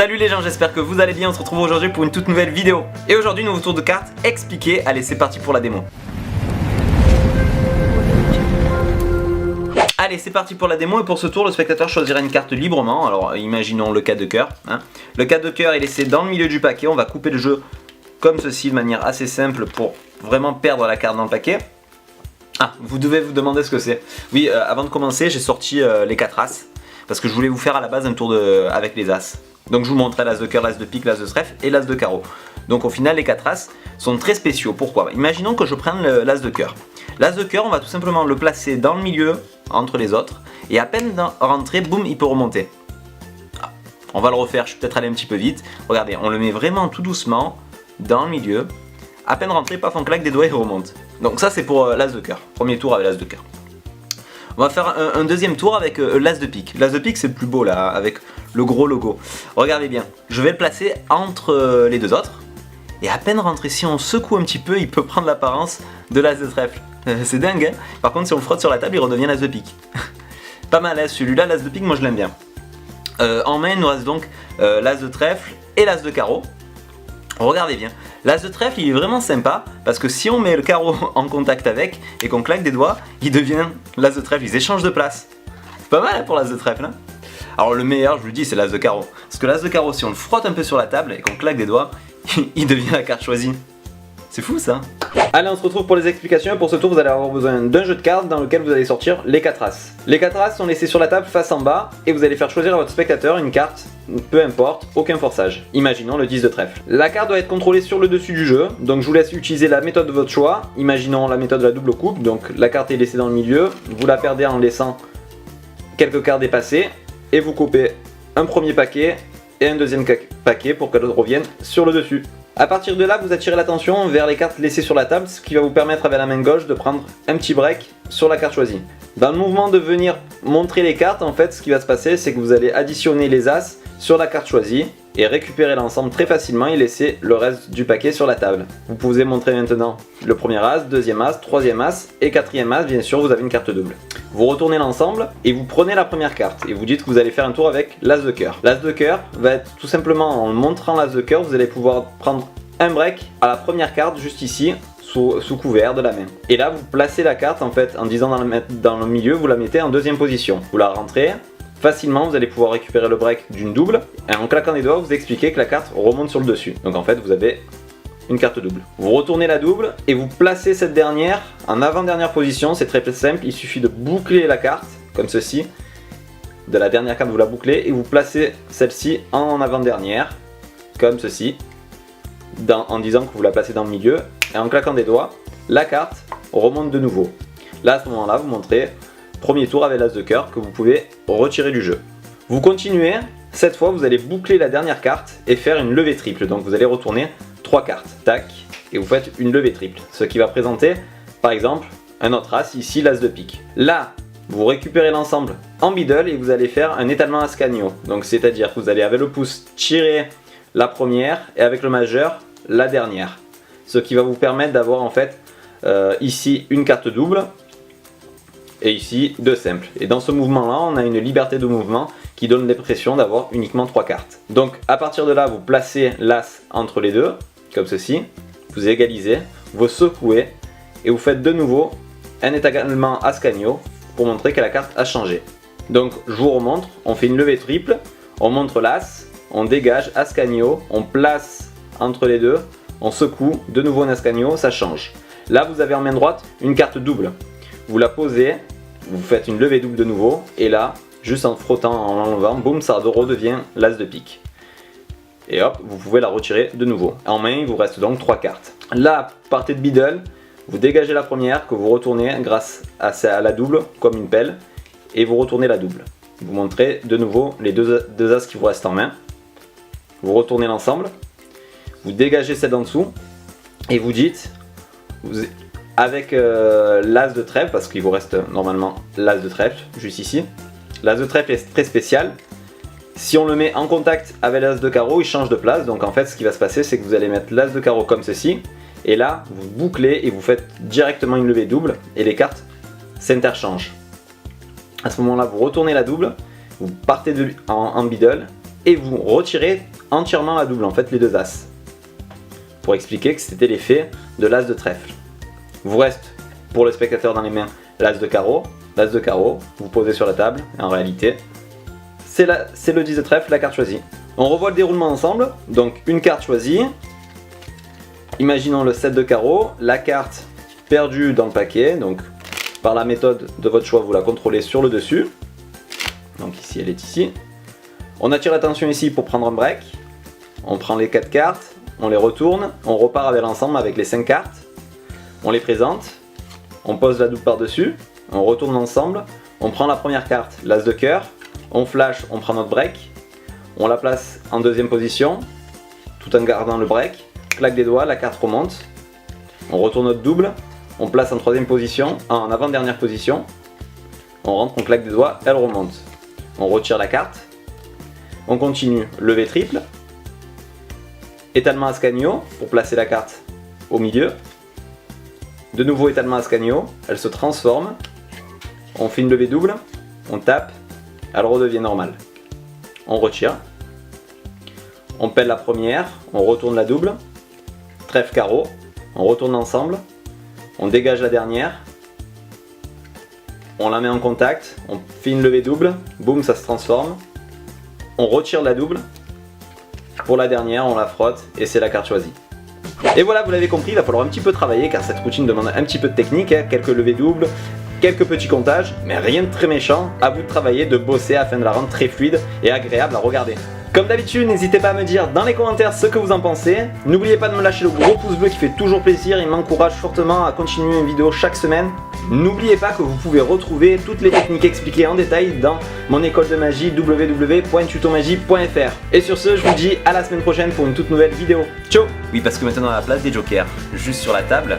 Salut les gens, j'espère que vous allez bien, on se retrouve aujourd'hui pour une toute nouvelle vidéo. Et aujourd'hui, nouveau tour de cartes expliqué. Allez, c'est parti pour la démo. Allez, c'est parti pour la démo et pour ce tour, le spectateur choisira une carte librement. Alors, imaginons le 4 de cœur. Le 4 de cœur est laissé dans le milieu du paquet. On va couper le jeu comme ceci de manière assez simple pour vraiment perdre la carte dans le paquet. Ah, vous devez vous demander ce que c'est. Oui, avant de commencer, j'ai sorti les 4 as. Parce que je voulais vous faire à la base un tour avec les as. Donc je vous montrais l'as de cœur, l'as de pique, l'as de trèfle et l'as de carreau. Donc au final les 4 as sont très spéciaux. Pourquoi? Imaginons que je prenne l'as de cœur. L'as de cœur, on va tout simplement le placer dans le milieu entre les autres. Et à peine rentré, boum, il peut remonter. On va le refaire, je suis peut-être allé un petit peu vite. Regardez, on le met vraiment tout doucement dans le milieu. À peine rentré, paf, on claque des doigts et il remonte. Donc ça c'est pour l'as de cœur. Premier tour avec l'as de cœur. On va faire un deuxième tour avec l'as de pique. L'as de pique c'est le plus beau là, avec le gros logo. Regardez bien, je vais le placer entre les deux autres. Et à peine rentré, si on secoue un petit peu, il peut prendre l'apparence de l'as de trèfle. C'est dingue hein. Par contre si on le frotte sur la table, il redevient l'as de pique. Pas mal hein, celui-là, l'as de pique, moi je l'aime bien. En main, il nous reste donc l'as de trèfle et l'as de carreau. Regardez bien, l'as de trèfle il est vraiment sympa parce que si on met le carreau en contact avec et qu'on claque des doigts, il devient l'as de trèfle, ils échangent de place. C'est pas mal hein, pour l'as de trèfle hein. Alors le meilleur, je vous le dis, c'est l'as de carreau. Parce que l'as de carreau, si on le frotte un peu sur la table et qu'on claque des doigts, il devient la carte choisie. C'est fou ça. Allez, on se retrouve pour les explications. Pour ce tour, vous allez avoir besoin d'un jeu de cartes dans lequel vous allez sortir les 4 as. Les 4 as sont laissés sur la table face en bas et vous allez faire choisir à votre spectateur une carte, peu importe, aucun forçage. Imaginons le 10 de trèfle. La carte doit être contrôlée sur le dessus du jeu, donc je vous laisse utiliser la méthode de votre choix. Imaginons la méthode de la double coupe, donc la carte est laissée dans le milieu, vous la perdez en laissant quelques cartes dépasser et vous coupez un premier paquet et un deuxième paquet pour qu'elle revienne sur le dessus. A partir de là, vous attirez l'attention vers les cartes laissées sur la table, ce qui va vous permettre avec la main gauche de prendre un petit break sur la carte choisie. Dans le mouvement de venir montrer les cartes, en fait, ce qui va se passer, c'est que vous allez additionner les as sur la carte choisie et récupérer l'ensemble très facilement et laisser le reste du paquet sur la table. Vous pouvez montrer maintenant le premier as, deuxième as, troisième as et quatrième as, bien sûr vous avez une carte double. Vous retournez l'ensemble et vous prenez la première carte et vous dites que vous allez faire un tour avec l'as de cœur. L'as de cœur va être tout simplement en montrant l'as de cœur, vous allez pouvoir prendre un break à la première carte juste ici sous couvert de la main. Et là vous placez la carte en fait en disant dans le milieu, vous la mettez en deuxième position. Vous la rentrez. Facilement, vous allez pouvoir récupérer le break d'une double et en claquant des doigts, vous expliquez que la carte remonte sur le dessus. Donc en fait, vous avez une carte double. Vous retournez la double et vous placez cette dernière en avant-dernière position. C'est très simple, il suffit de boucler la carte comme ceci. De la dernière carte, vous la bouclez et vous placez celle-ci en avant-dernière comme ceci. En disant que vous la placez dans le milieu et en claquant des doigts, la carte remonte de nouveau. Là, à ce moment-là, vous montrez premier tour avec l'as de cœur que vous pouvez retirer du jeu. Vous continuez, cette fois vous allez boucler la dernière carte et faire une levée triple. Donc vous allez retourner 3 cartes, tac, et vous faites une levée triple. Ce qui va présenter par exemple un autre as, ici l'as de pique. Là, vous récupérez l'ensemble en middle et vous allez faire un étalement ascanio. Donc c'est-à-dire que vous allez avec le pouce tirer la première et avec le majeur la dernière. Ce qui va vous permettre d'avoir en fait ici une carte double et ici 2 simples. Et dans ce mouvement là on a une liberté de mouvement qui donne l'impression d'avoir uniquement 3 cartes. Donc à partir de là vous placez l'as entre les deux comme ceci, vous égalisez, vous secouez et vous faites de nouveau un étalement ascanio pour montrer que la carte a changé. Donc je vous remontre, on fait une levée triple, on montre l'as, on dégage ascanio, on place entre les deux, on secoue, de nouveau un ascanio, ça change. Là vous avez en main droite une carte double. Vous la posez, vous faites une levée double de nouveau, et là, juste en frottant, en l'enlevant, boum, ça redevient l'as de pique. Et hop, vous pouvez la retirer de nouveau. En main, il vous reste donc 3 cartes. Là, partez de middle, vous dégagez la première, que vous retournez grâce à la double, comme une pelle, et vous retournez la double. Vous montrez de nouveau les deux as qui vous restent en main. Vous retournez l'ensemble, vous dégagez celle d'en dessous, et vous dites... avec l'as de trèfle, parce qu'il vous reste normalement l'as de trèfle, juste ici. L'as de trèfle est très spécial. Si on le met en contact avec l'as de carreau, il change de place. Donc en fait, ce qui va se passer, c'est que vous allez mettre l'as de carreau comme ceci. Et là, vous bouclez et vous faites directement une levée double. Et les cartes s'interchangent. À ce moment-là, vous retournez la double. Vous partez en middle. et vous retirez entièrement la double, en fait les deux as. Pour expliquer que c'était l'effet de l'as de trèfle. Vous reste pour le spectateur dans les mains l'as de carreau, vous posez sur la table, et en réalité c'est le 10 de trèfle, la carte choisie. On revoit le déroulement ensemble, donc une carte choisie, imaginons le 7 de carreau, la carte perdue dans le paquet, donc par la méthode de votre choix vous la contrôlez sur le dessus, donc ici elle est ici. On attire l'attention ici pour prendre un break, on prend les 4 cartes, on les retourne, on repart avec l'ensemble avec les 5 cartes, on les présente, on pose la double par dessus, on retourne l'ensemble, on prend la première carte, l'as de cœur, on flash, on prend notre break, on la place en deuxième position, tout en gardant le break, claque des doigts, la carte remonte, on retourne notre double, on place en troisième position, en avant-dernière position, on rentre, on claque des doigts, elle remonte. On retire la carte, on continue, levé triple, étalement à scagno pour placer la carte au milieu, de nouveau étalement à scagno, elle se transforme, on fait une levée double, on tape, elle redevient normale. On retire, on pèle la première, on retourne la double, trèfle carreau, on retourne ensemble, on dégage la dernière, on la met en contact, on fait une levée double, boum, ça se transforme, on retire la double, pour la dernière on la frotte et c'est la carte choisie. Et voilà, vous l'avez compris, il va falloir un petit peu travailler car cette routine demande un petit peu de technique, hein, quelques levées doubles, quelques petits comptages, mais rien de très méchant, à vous de travailler, de bosser afin de la rendre très fluide et agréable à regarder. Comme d'habitude, n'hésitez pas à me dire dans les commentaires ce que vous en pensez. N'oubliez pas de me lâcher le gros pouce bleu qui fait toujours plaisir, il m'encourage fortement à continuer une vidéo chaque semaine. N'oubliez pas que vous pouvez retrouver toutes les techniques expliquées en détail dans mon école de magie www.tutomagie.fr. Et sur ce, je vous dis à la semaine prochaine pour une toute nouvelle vidéo. Ciao. Oui, parce que maintenant à la place des jokers, juste sur la table,